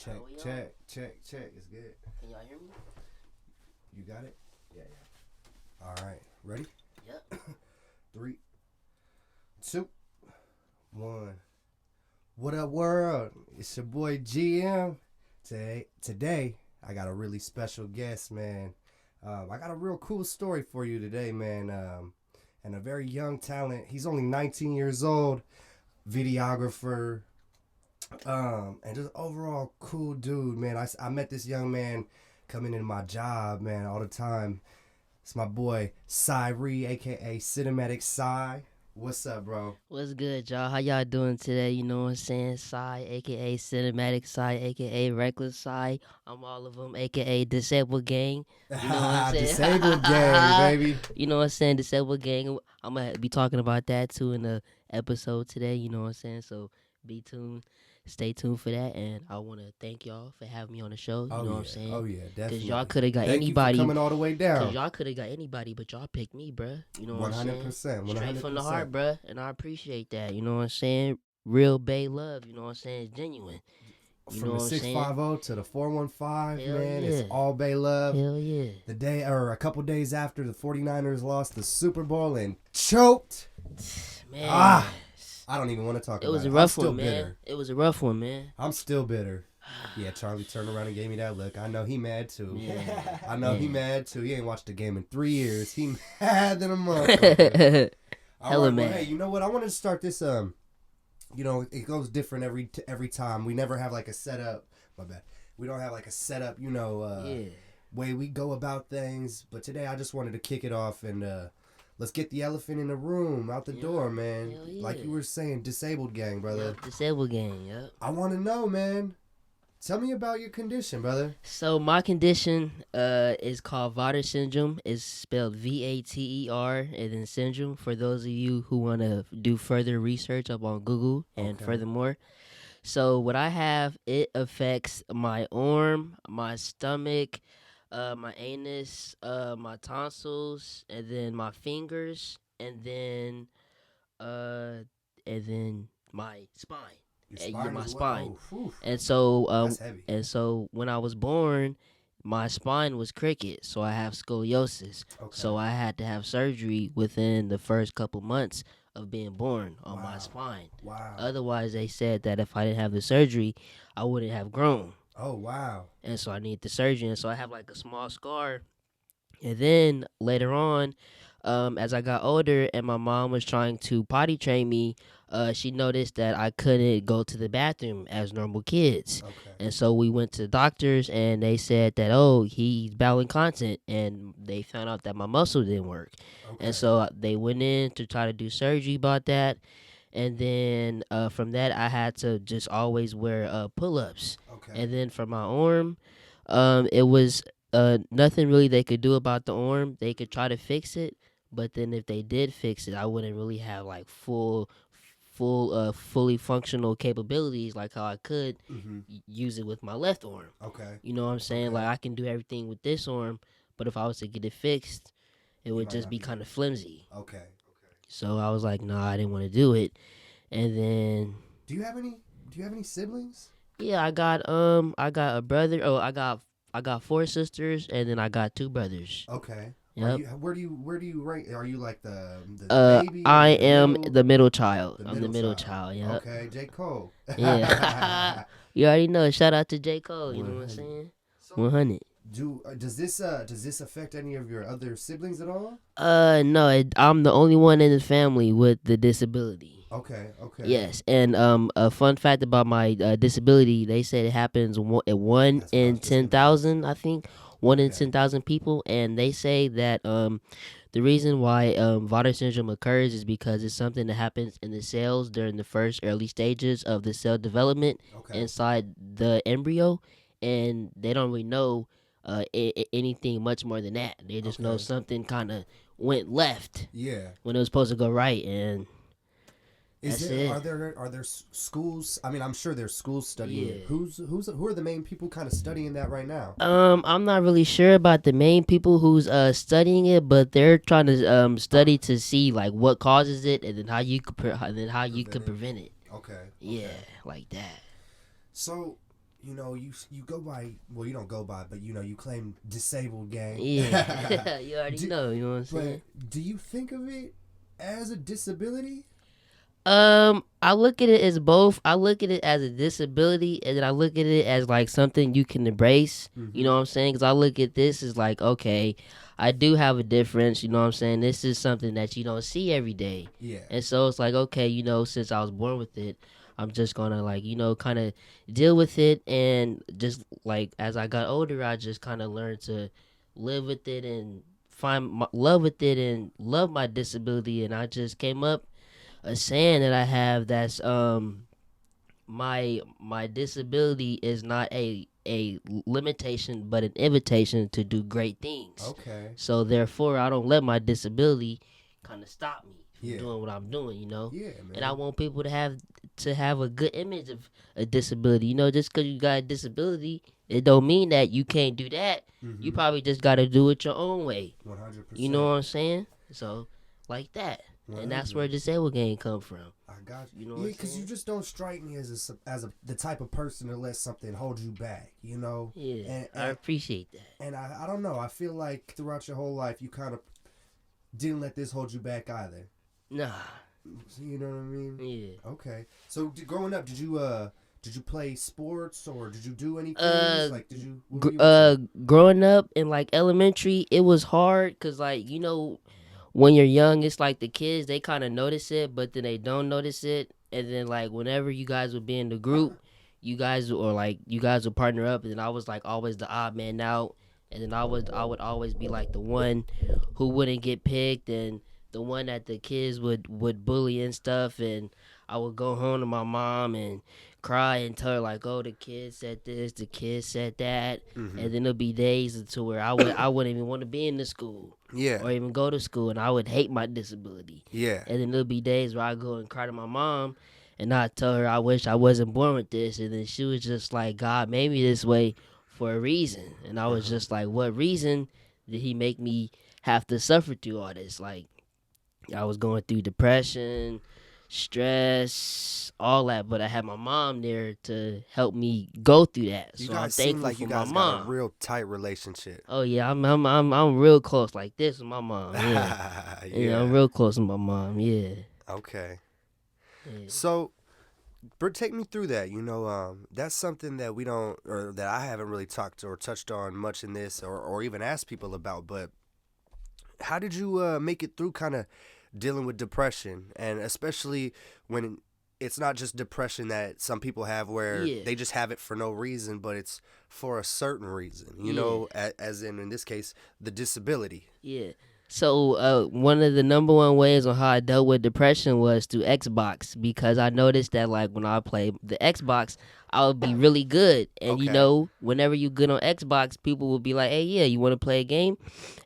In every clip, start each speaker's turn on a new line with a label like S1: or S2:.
S1: Check, check, check, check. It's good.
S2: Can y'all hear me?
S1: You got it?
S2: Yeah.
S1: All right. Ready?
S2: Yep.
S1: 3, 2, 1. What up, world? It's your boy GM. Today, I got a really special guest, man. I got a real cool story for you today, man. And a very young talent. He's only 19 years old. Videographer. And just overall cool dude, man. I met this young man coming in my job, man, all the time. It's my boy Cii, a.k.a. Cinematic Cii. What's up, bro?
S2: What's good, y'all? How y'all doing today? You know what I'm saying? Cii, a.k.a. Cinematic Cii, a.k.a. Reckless Cii. I'm all of them, a.k.a. Disabled Gang. You know what I'm saying?
S1: Disabled Gang, baby.
S2: You know what I'm saying? Disabled Gang. I'm going to be talking about that, too, in the episode today. You know what I'm saying? So be tuned. Stay tuned for that, and I want to thank y'all for having me on the show. You know what I'm saying?
S1: Oh, yeah, definitely.
S2: Because y'all could have got
S1: Thank
S2: anybody.
S1: you for coming all the way down.
S2: Because y'all could have got anybody, but y'all picked me, bruh. You know what I'm saying?
S1: 100%.
S2: Straight from the heart, bruh. And I appreciate that. You know what I'm saying? Real Bay love. You know what I'm saying? It's genuine. You
S1: From
S2: know
S1: the 650 to the 415,
S2: Hell
S1: man,
S2: yeah.
S1: it's all Bay love.
S2: Hell yeah.
S1: The day, or a couple days after the 49ers lost the Super Bowl and choked.
S2: Man.
S1: I don't even want to talk about it.
S2: It was a
S1: I'm
S2: rough
S1: still
S2: one, man.
S1: bitter.
S2: It was a rough one, man.
S1: I'm still bitter. Yeah, Charlie turned around and gave me that look. I know he mad too.
S2: Yeah.
S1: I know he mad too. He ain't watched the game in 3 years. He mad than a motherfucker.
S2: Hella mad.
S1: Well, hey, you know what? I wanted to start this. You know, it goes different every time. We never have like a setup. My bad. We don't have like a setup. You know, way we go about things. But today I just wanted to kick it off and let's get the elephant in the room out the door, man. Like you were saying, disabled gang, brother.
S2: Yep, disabled gang, yep.
S1: I want to know, man. Tell me about your condition, brother.
S2: So my condition is called vatersyndrom. It's spelled VATER and then syndrome for those of you who want to do further research up on Google and furthermore. So what I have, it affects my arm, my stomach, my anus, my tonsils, and then my fingers, and then my spine. My spine.
S1: Oh,
S2: and so
S1: that's heavy.
S2: And so when I was born, my spine was crooked, so I have scoliosis. So I had to have surgery within the first couple months of being born on my spine.
S1: Wow.
S2: Otherwise, they said that if I didn't have the surgery, I wouldn't have grown.
S1: Oh, wow.
S2: And so I need the surgery, and so I have like a small scar. And then later on, as I got older and my mom was trying to potty train me, she noticed that I couldn't go to the bathroom as normal kids. And so we went to the doctors and they said that, he's bowel incontinent, and they found out that my muscle didn't work. And so they went in to try to do surgery about that. And then from that, I had to just always wear pull-ups. And then for my arm, it was nothing really they could do about the arm. They could try to fix it, but then if they did fix it, I wouldn't really have like fully functional capabilities like how I could use it with my left arm. You know what I'm saying? Like I can do everything with this arm, but if I was to get it fixed, it would just be kind of flimsy. So I was like, nah, I didn't want to do it. And then
S1: Do you have any siblings?
S2: Yeah, I got a brother. I got 4 sisters, and then I got 2 brothers.
S1: Okay.
S2: Yep.
S1: Where do you rank? Are you like the baby?
S2: I am the middle child. I'm the middle child. Yeah.
S1: Okay, J. Cole.
S2: Yeah. You already know. Shout out to J. Cole. You know what I'm saying? 100.
S1: Does this affect any of your other siblings at all?
S2: No. I'm the only one in the family with the disability.
S1: Okay.
S2: Yes, and a fun fact about my disability, they said it happens at 1 in 10,000, I think. 1 in 10,000 people, and they say that the reason why Vater syndrome occurs is because it's something that happens in the cells during the first early stages of the cell development inside the embryo, and they don't really know anything much more than that. They just know something kind of went left when it was supposed to go right, and
S1: are there schools? I mean, I'm sure there's schools studying it. Who are the main people kind of studying that right now?
S2: I'm not really sure about the main people who's studying it, but they're trying to study to see like what causes it and then how you could prevent it.
S1: Okay.
S2: Yeah, like that.
S1: So, you know, you go by, well, you don't go by, but you know, you claim disabled gang.
S2: Yeah, you already
S1: do,
S2: know. You know what I'm
S1: but
S2: saying?
S1: do you think of it as a disability?
S2: I look at it as both. I look at it as a disability, and then I look at it as like something you can embrace. You
S1: Mm-hmm.
S2: know what I'm saying? Because I look at this as like, okay, I do have a difference. You know what I'm saying? This is something that you don't see every day,
S1: Yeah.
S2: and so it's like, okay, you know, since I was born with it, I'm just gonna like, you know, kind of deal with it, and just like as I got older, I just kind of learned to live with it and find love with it and love my disability, and I just came up a saying that I have that's my disability is not a limitation but an invitation to do great things.
S1: Okay.
S2: So therefore I don't let my disability kind of stop me from
S1: Yeah.
S2: doing what I'm doing, you know.
S1: Yeah,
S2: And I
S1: man.
S2: want people to have a good image of a disability. You know, just because you got a disability, it don't mean that you can't do that. You
S1: Mm-hmm.
S2: probably just got to do it your own way. You know
S1: 100%.
S2: what I'm saying? So like that. And that's where
S1: 100.
S2: disabled game come from.
S1: I got
S2: You know
S1: you.
S2: what
S1: Yeah,
S2: I'm
S1: because you
S2: saying?
S1: just don't strike me as a the type of person to let something hold you back. You know,
S2: Yeah,
S1: and
S2: I
S1: and,
S2: appreciate that.
S1: and I don't know. I feel like throughout your whole life, you kind of didn't let this hold you back either.
S2: Nah,
S1: You know what I mean?
S2: yeah.
S1: Okay. So growing up, did you play sports or did you do anything?
S2: Uh,
S1: Like, did you what were you into?
S2: growing up in like elementary, it was hard because like you know, when you're young, it's like the kids they kind of notice it, but then they don't notice it, and then like whenever you guys would be in the group, you guys would partner up, and then I was like always the odd man out, and then I would always be like the one who wouldn't get picked, and the one that the kids would bully and stuff, and I would go home to my mom and cry and tell her like, oh, the kid said this, the kid said that,
S1: Mm-hmm.
S2: and then there'll be days until where I wouldn't even want to be in the school
S1: Yeah.
S2: or even go to school, and I would hate my disability.
S1: Yeah.
S2: And then there'll be days where I go and cry to my mom, and I tell her I wish I wasn't born with this, and then she was just like, God made me this way for a reason, and I was
S1: Uh-huh.
S2: just like, what reason did He make me have to suffer through all this? Like I was going through depression, stress, all that, but I had my mom there to help me go through that.
S1: You
S2: So I'm
S1: guys seem
S2: thankful
S1: like you
S2: for my
S1: guys got a
S2: mom.
S1: real tight relationship.
S2: Oh yeah, I'm real close like this with my mom. Yeah, yeah, I'm
S1: Yeah.
S2: real close with my mom. Yeah,
S1: Okay.
S2: yeah,
S1: So, Bert, take me through that. You know, that's something that we don't, or that I haven't really talked or touched on much in this, or even asked people about. But how did you make it through, kind of dealing with depression, and especially when it's not just depression that some people have, where
S2: yeah,
S1: they just have it for no reason, but it's for a certain reason. You
S2: yeah.
S1: know, as in this case, the disability.
S2: Yeah. So one of the number one ways on how I dealt with depression was through Xbox, because I noticed that like when I play the Xbox, I would be really good, and you
S1: Okay.
S2: know whenever you good on Xbox, people will be like, "Hey, yeah, you want to play a game?"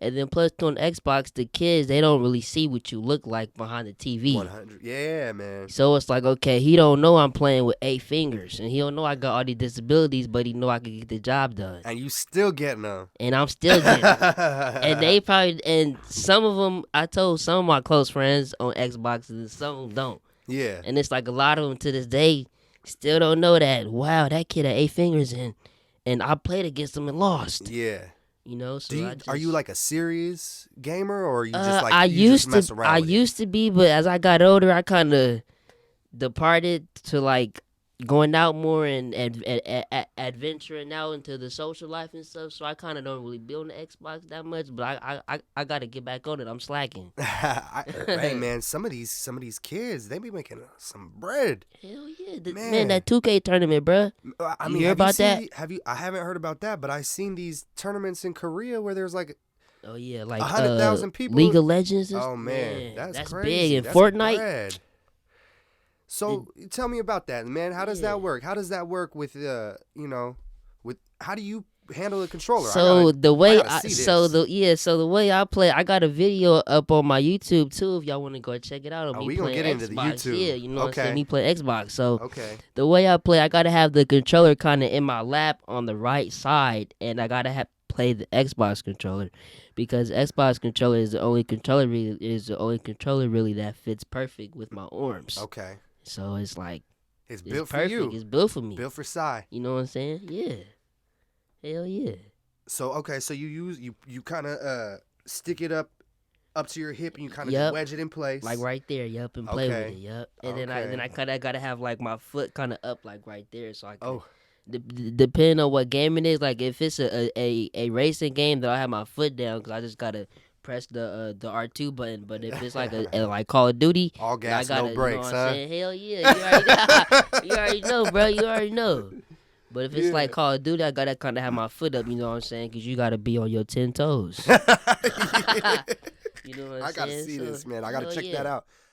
S2: And then plus on Xbox, the kids they don't really see what you look like behind the TV.
S1: 100. Yeah, man.
S2: So it's like, okay, he don't know I'm playing with 8 fingers, and he don't know I got all these disabilities, but he know I can get the job done,
S1: And you still getting them.
S2: and I'm still getting them. And they probably, and some of them, I told some of my close friends on Xbox, and some of them don't.
S1: Yeah.
S2: And it's like a lot of them to this day still don't know that. Wow, that kid had 8 fingers, and I played against him and lost.
S1: Yeah.
S2: You know,
S1: Do
S2: so
S1: you
S2: I
S1: are you
S2: just.
S1: like a serious gamer, or are you just like
S2: I
S1: you just
S2: used to,
S1: mess around with it?
S2: be, but as I got older, I kind of departed to like going out more and adventuring out into the social life and stuff. So I kind of don't really be on the Xbox that much, but I got to get back on it. I'm slacking.
S1: Hey man, some of these kids, they be making some bread.
S2: Hell yeah, man,
S1: Man,
S2: that 2K tournament, bruh.
S1: I
S2: You
S1: mean,
S2: hear
S1: have you
S2: about
S1: seen
S2: that?
S1: the have you? I haven't heard about that, but I seen these tournaments in Korea where there's like
S2: Oh yeah,
S1: a
S2: like
S1: 100,000
S2: League
S1: people.
S2: of Legends.
S1: Oh man,
S2: Man,
S1: that's
S2: that's big.
S1: crazy.
S2: And
S1: That's
S2: Fortnite.
S1: bread.
S2: The,
S1: So tell me about that, man. How does
S2: yeah.
S1: that work? How does that work with with how do you handle the controller?
S2: So the
S1: I
S2: way
S1: gotta see
S2: so
S1: this.
S2: the yeah, so the way I play, I got a video up on my YouTube too. If y'all want to go check it out of
S1: Oh,
S2: me
S1: we gonna
S2: playing
S1: get into the
S2: Xbox, yeah,
S1: YouTube.
S2: you know what I'm saying,
S1: Okay.
S2: me playing Xbox. So
S1: Okay.
S2: the way I play, I gotta have the controller kind of in my lap on the right side, and I gotta have play the Xbox controller, because Xbox controller is the only controller really that fits perfect with my arms.
S1: Okay.
S2: So it's like
S1: It's
S2: It's
S1: built for
S2: perfect.
S1: you.
S2: It's built for me.
S1: Built for Cii.
S2: You know what I'm saying? Yeah. Hell yeah.
S1: So okay, so you kind of stick it up to your hip and you kind of just
S2: Yep.
S1: wedge it in place.
S2: Like right there, yup, and play with it,
S1: Okay.
S2: yup. And
S1: Okay.
S2: then I kind of gotta have like my foot kind of up like right there, so I can.
S1: Oh.
S2: Depending on what game it is, like if it's a racing game, then I have my foot down because I just gotta press the R2 button. But if it's like a like Call of Duty,
S1: All
S2: then I
S1: gas,
S2: gotta,
S1: no brakes,
S2: you know what
S1: huh?
S2: I'm saying? Hell yeah, you already, you already know, bro. You already know. But if it's
S1: Yeah.
S2: like Call of Duty, I gotta kind of have my foot up. You know what I'm saying? Because you gotta be on your 10 toes.
S1: Yeah.
S2: You know what I'm saying?
S1: I gotta see this, man. I gotta
S2: hell
S1: check
S2: yeah.
S1: that out.